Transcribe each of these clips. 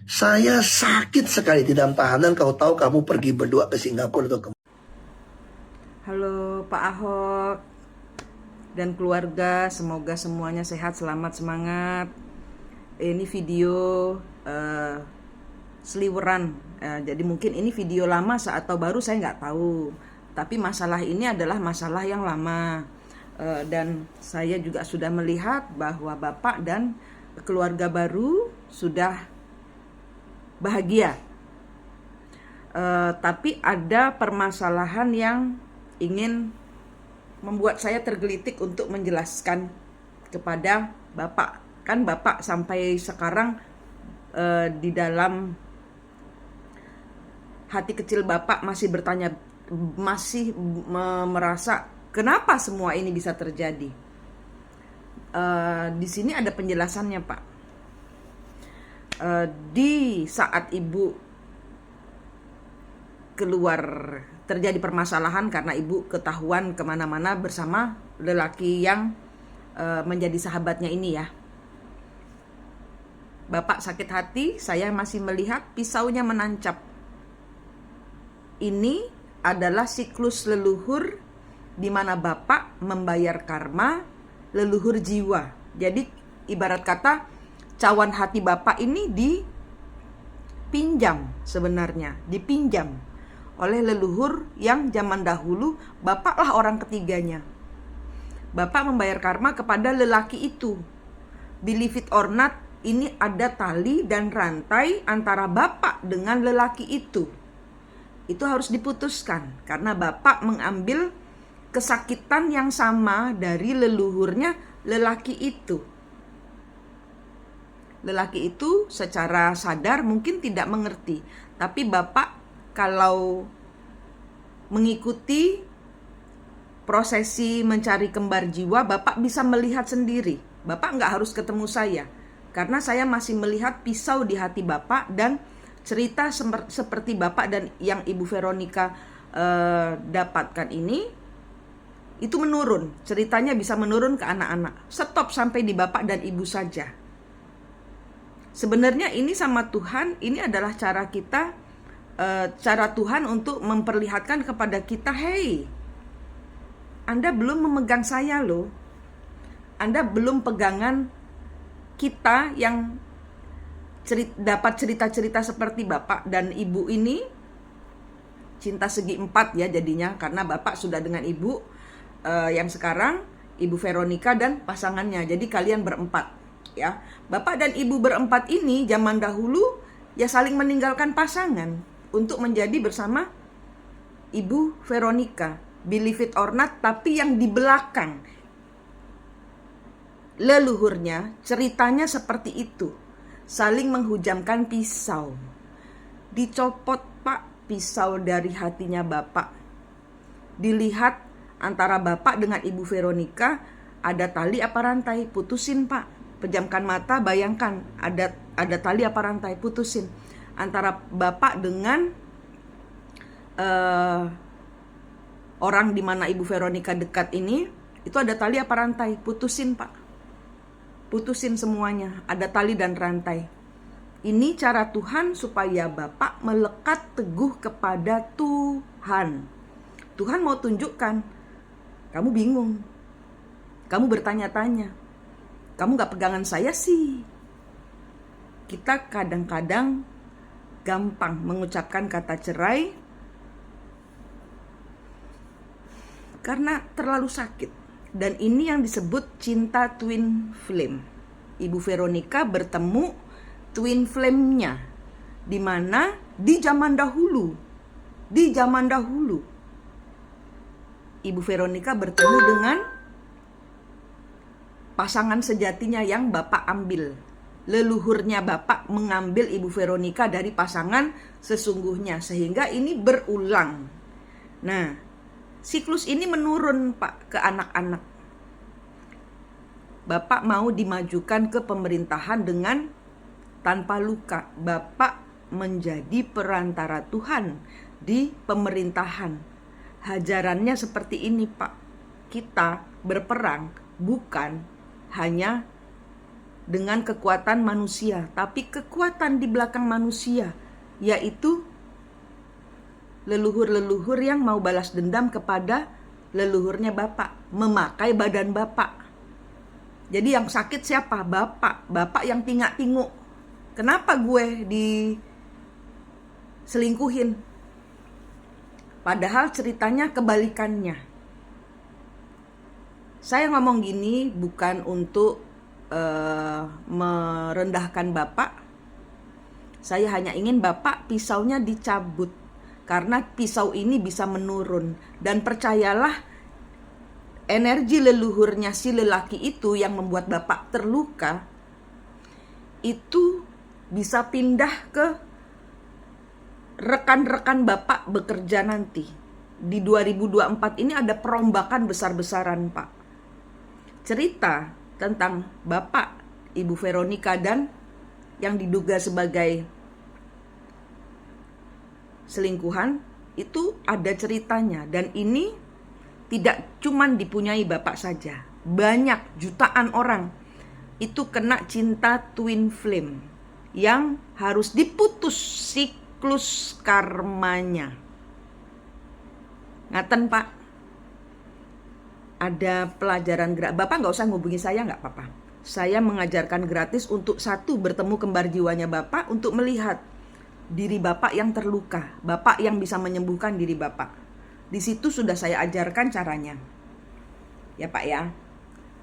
Saya sakit sekali di dalam tahanan. Kau tahu kamu pergi berdua ke Singapura atau ke... Halo Pak Ahok dan keluarga, semoga semuanya sehat, selamat, semangat. Ini video seliweran, jadi mungkin ini video lama atau baru saya nggak tahu. Tapi masalah ini adalah masalah yang lama, dan saya juga sudah melihat bahwa Bapak dan keluarga baru sudah bahagia. Tapi ada permasalahan yang ingin membuat saya tergelitik untuk menjelaskan kepada Bapak. Kan Bapak sampai sekarang di dalam hati kecil Bapak masih bertanya, masih merasa kenapa semua ini bisa terjadi. Di sini ada penjelasannya, Pak. Di saat Ibu keluar, terjadi permasalahan karena Ibu ketahuan kemana-mana bersama lelaki yang menjadi sahabatnya ini ya. Bapak sakit hati, saya masih melihat pisaunya menancap. Ini adalah siklus leluhur di mana Bapak membayar karma leluhur jiwa. Jadi ibarat kata cawan hati Bapak ini dipinjam sebenarnya, dipinjam oleh leluhur yang zaman dahulu Bapaklah orang ketiganya. Bapak membayar karma kepada lelaki itu. Believe it or not, ini ada tali dan rantai antara Bapak dengan lelaki itu. Itu harus diputuskan karena Bapak mengambil kesakitan yang sama dari leluhurnya lelaki itu. Lelaki itu secara sadar mungkin tidak mengerti, tapi Bapak kalau mengikuti prosesi mencari kembar jiwa, Bapak bisa melihat sendiri. Bapak nggak harus ketemu saya, karena saya masih melihat pisau di hati Bapak dan cerita seperti Bapak dan yang Ibu Veronica dapatkan ini, itu menurun. Ceritanya bisa menurun ke anak-anak. Stop sampai di Bapak dan Ibu saja. Sebenarnya ini sama Tuhan, ini adalah cara kita, cara Tuhan untuk memperlihatkan kepada kita, hey, Anda belum memegang saya loh. Anda belum pegangan kita yang dapat cerita-cerita seperti Bapak dan Ibu ini. Cinta segi 4 ya jadinya, karena Bapak sudah dengan Ibu yang sekarang, Ibu Veronica dan pasangannya. Jadi kalian berempat ya. Bapak dan Ibu berempat ini zaman dahulu ya saling meninggalkan pasangan untuk menjadi bersama Ibu Veronica. Believe it or not, tapi yang di belakang leluhurnya ceritanya seperti itu. Saling menghujamkan pisau. Dicopot Pak pisau dari hatinya Bapak. Dilihat antara Bapak dengan Ibu Veronica ada tali apa rantai, putusin Pak. Pejamkan mata, bayangkan ada tali apa rantai, putusin. Antara Bapak dengan orang di mana Ibu Veronica dekat ini, itu ada tali apa rantai, putusin Pak. Putusin semuanya, ada tali dan rantai. Ini cara Tuhan supaya Bapak melekat teguh kepada Tuhan. Tuhan mau tunjukkan, kamu bingung, kamu bertanya-tanya, kamu gak pegangan saya sih. Kita kadang-kadang gampang mengucapkan kata cerai karena terlalu sakit. Dan ini yang disebut cinta twin flame. Ibu Veronica bertemu twin flame-nya, di mana di zaman dahulu Ibu Veronica bertemu dengan pasangan sejatinya yang Bapak ambil. Leluhurnya Bapak mengambil Ibu Veronica dari pasangan sesungguhnya, sehingga ini berulang. Nah, siklus ini menurun Pak ke anak-anak. Bapak mau dimajukan ke pemerintahan dengan tanpa luka. Bapak menjadi perantara Tuhan di pemerintahan. Hajarannya seperti ini Pak. Kita berperang bukan hanya dengan kekuatan manusia, tapi kekuatan di belakang manusia, yaitu leluhur-leluhur yang mau balas dendam kepada leluhurnya Bapak, memakai badan Bapak. Jadi yang sakit siapa? Bapak yang tingak-tinguk. Kenapa gue diselingkuhin? Padahal ceritanya kebalikannya. Saya ngomong gini bukan untuk merendahkan Bapak. Saya hanya ingin Bapak pisaunya dicabut, karena pisau ini bisa menurun. Dan percayalah, energi leluhurnya si lelaki itu yang membuat Bapak terluka, itu bisa pindah ke rekan-rekan Bapak bekerja nanti. Di 2024 ini ada perombakan besar-besaran, Pak. Cerita tentang Bapak, Ibu Veronica, dan yang diduga sebagai selingkuhan, itu ada ceritanya. Dan ini tidak cuman dipunyai Bapak saja. Banyak, jutaan orang itu kena cinta twin flame yang harus diputus siklus karmanya. Ngaten, Pak. Ada pelajaran Bapak nggak usah ngubungi saya, nggak apa-apa. Saya mengajarkan gratis untuk satu, bertemu kembar jiwanya Bapak, untuk melihat diri Bapak yang terluka, Bapak yang bisa menyembuhkan diri Bapak. Di situ sudah saya ajarkan caranya. Ya Pak ya.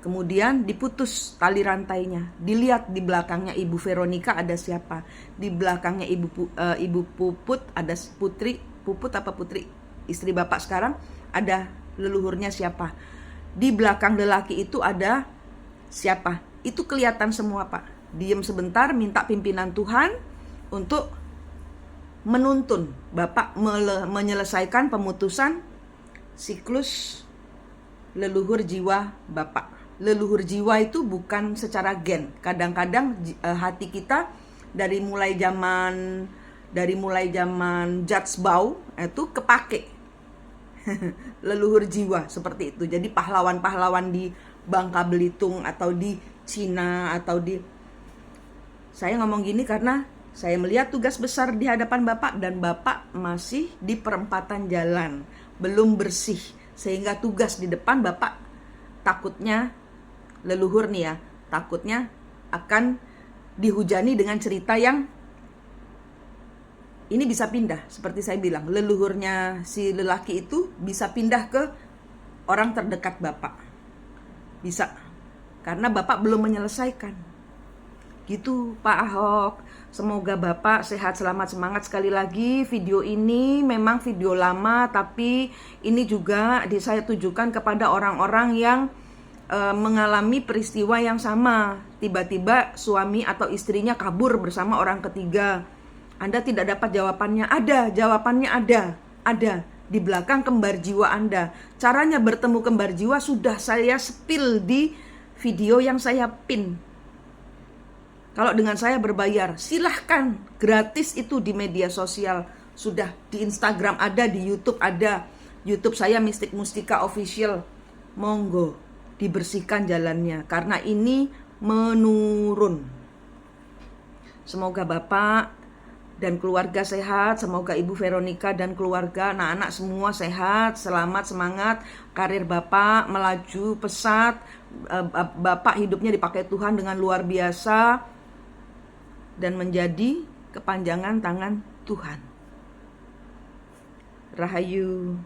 Kemudian diputus tali rantainya. Dilihat di belakangnya Ibu Veronica ada siapa. Di belakangnya Ibu Puput ada Puput istri Bapak sekarang, ada leluhurnya siapa. Di belakang lelaki itu ada siapa. Itu kelihatan semua, Pak. Diam sebentar, minta pimpinan Tuhan untuk menuntun Bapak menyelesaikan pemutusan siklus leluhur jiwa Bapak. Leluhur jiwa itu bukan secara gen. Kadang-kadang hati kita dari mulai zaman Judge Bau itu kepake leluhur jiwa seperti itu. Jadi pahlawan-pahlawan di Bangka Belitung atau di Cina atau saya ngomong gini karena saya melihat tugas besar di hadapan Bapak, dan Bapak masih di perempatan jalan, belum bersih. Sehingga tugas di depan Bapak takutnya, leluhur nih ya, takutnya akan dihujani dengan cerita yang ini bisa pindah. Seperti saya bilang, leluhurnya si lelaki itu bisa pindah ke orang terdekat Bapak. Bisa, karena Bapak belum menyelesaikan. Gitu Pak Ahok. Semoga Bapak sehat, selamat, semangat. Sekali lagi, video ini memang video lama, tapi ini juga saya tujukan kepada orang-orang yang mengalami peristiwa yang sama. Tiba-tiba suami atau istrinya kabur bersama orang ketiga. Anda tidak dapat jawabannya. Ada, jawabannya ada. Ada di belakang kembar jiwa Anda. Caranya bertemu kembar jiwa sudah saya spill di video yang saya pin. Kalau dengan saya berbayar, silahkan, gratis itu di media sosial. Sudah di Instagram ada, di YouTube ada. YouTube saya Mistik Mustika Official. Monggo, dibersihkan jalannya, karena ini menurun. Semoga Bapak dan keluarga sehat, semoga Ibu Veronica dan keluarga, anak-anak semua sehat, selamat, semangat. Karir Bapak melaju pesat, Bapak hidupnya dipakai Tuhan dengan luar biasa, dan menjadi kepanjangan tangan Tuhan. Rahayu.